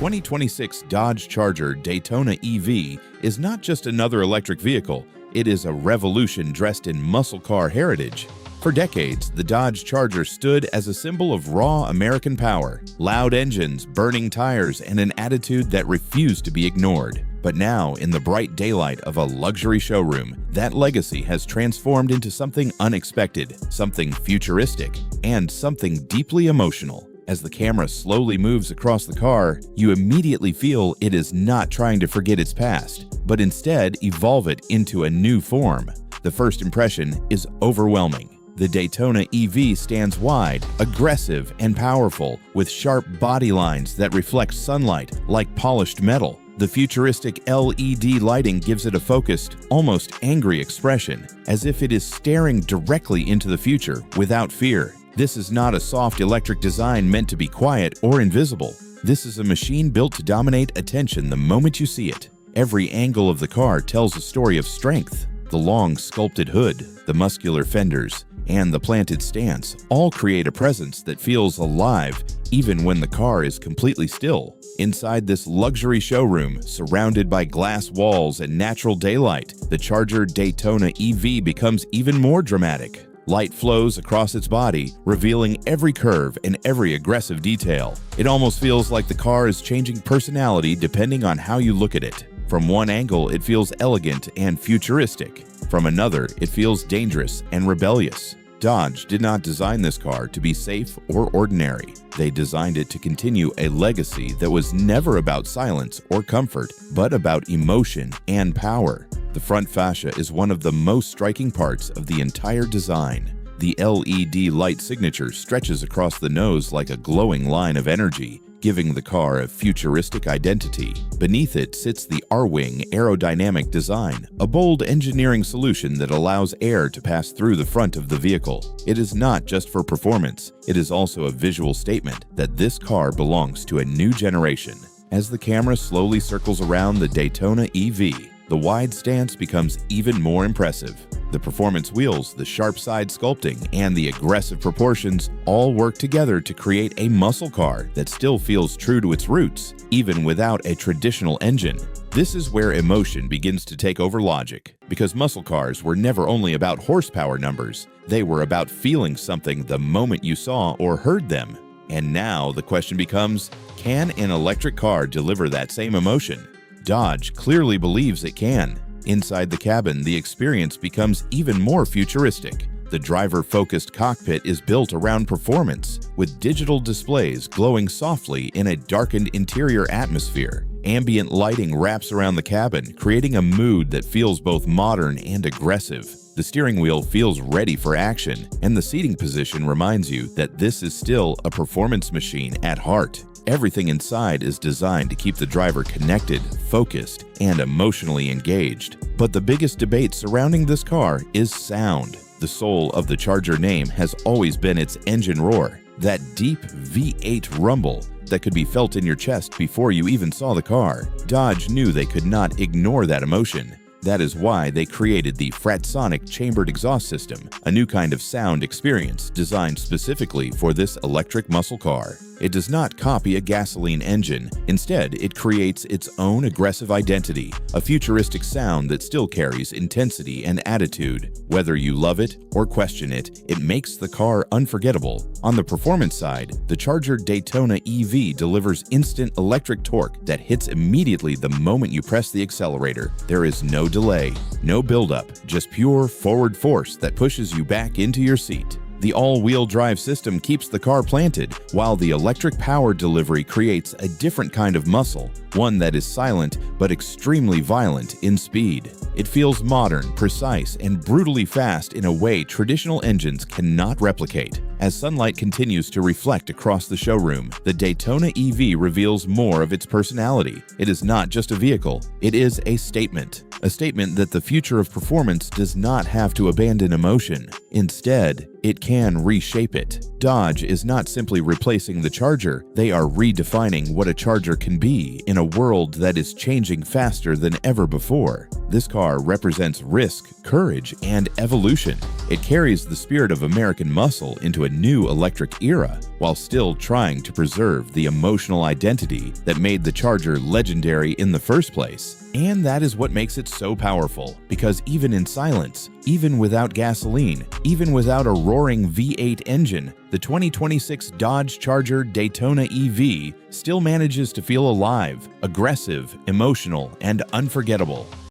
2026 Dodge Charger Daytona EV is not just another electric vehicle, it is a revolution dressed in muscle car heritage. For decades, the Dodge Charger stood as a symbol of raw American power, loud engines, burning tires, and an attitude that refused to be ignored. But now, in the bright daylight of a luxury showroom, that legacy has transformed into something unexpected, something futuristic, and something deeply emotional. As the camera slowly moves across the car, you immediately feel it is not trying to forget its past, but instead evolve it into a new form. The first impression is overwhelming. The Daytona EV stands wide, aggressive, and powerful, with sharp body lines that reflect sunlight like polished metal. The futuristic LED lighting gives it a focused, almost angry expression, as if it is staring directly into the future without fear. This is not a soft electric design meant to be quiet or invisible. This is a machine built to dominate attention the moment you see it. Every angle of the car tells a story of strength. The long sculpted hood, the muscular fenders, and the planted stance all create a presence that feels alive even when the car is completely still. Inside this luxury showroom, surrounded by glass walls and natural daylight, the Charger Daytona EV becomes even more dramatic. Light flows across its body, revealing every curve and every aggressive detail. It almost feels like the car is changing personality depending on how you look at it. From one angle, it feels elegant and futuristic. From another, it feels dangerous and rebellious. Dodge did not design this car to be safe or ordinary. They designed it to continue a legacy that was never about silence or comfort, but about emotion and power. The front fascia is one of the most striking parts of the entire design. The LED light signature stretches across the nose like a glowing line of energy, giving the car a futuristic identity. Beneath it sits the R-Wing aerodynamic design, a bold engineering solution that allows air to pass through the front of the vehicle. It is not just for performance, it is also a visual statement that this car belongs to a new generation. As the camera slowly circles around the Daytona EV, the wide stance becomes even more impressive. The performance wheels, the sharp side sculpting, and the aggressive proportions all work together to create a muscle car that still feels true to its roots, even without a traditional engine. This is where emotion begins to take over logic, because muscle cars were never only about horsepower numbers, they were about feeling something the moment you saw or heard them. And now the question becomes, can an electric car deliver that same emotion? Dodge clearly believes it can. Inside the cabin, the experience becomes even more futuristic. The driver-focused cockpit is built around performance, with digital displays glowing softly in a darkened interior atmosphere. Ambient lighting wraps around the cabin, creating a mood that feels both modern and aggressive. The steering wheel feels ready for action, and the seating position reminds you that this is still a performance machine at heart. Everything inside is designed to keep the driver connected, focused, and emotionally engaged. But the biggest debate surrounding this car is sound. The soul of the Charger name has always been its engine roar, that deep V8 rumble that could be felt in your chest before you even saw the car. Dodge knew they could not ignore that emotion. That is why they created the Fratzonic Chambered Exhaust system, a new kind of sound experience designed specifically for this electric muscle car. It does not copy a gasoline engine. Instead, it creates its own aggressive identity, a futuristic sound that still carries intensity and attitude. Whether you love it or question it, it makes the car unforgettable. On the performance side, the Charger Daytona EV delivers instant electric torque that hits immediately the moment you press the accelerator. There is no delay, no buildup, just pure forward force that pushes you back into your seat. The all-wheel drive system keeps the car planted, while the electric power delivery creates a different kind of muscle, one that is silent but extremely violent in speed. It feels modern, precise, and brutally fast in a way traditional engines cannot replicate. As sunlight continues to reflect across the showroom, the Daytona EV reveals more of its personality. It is not just a vehicle, it is a statement. A statement that the future of performance does not have to abandon emotion. Instead, it can reshape it. Dodge is not simply replacing the Charger, they are redefining what a Charger can be in a world that is changing faster than ever before. This car represents risk, courage, and evolution. It carries the spirit of American muscle into a new electric era, while still trying to preserve the emotional identity that made the Charger legendary in the first place. And that is what makes it so powerful, because even in silence, even without gasoline, even without a roaring V8 engine, the 2026 Dodge Charger Daytona EV still manages to feel alive, aggressive, emotional, and unforgettable.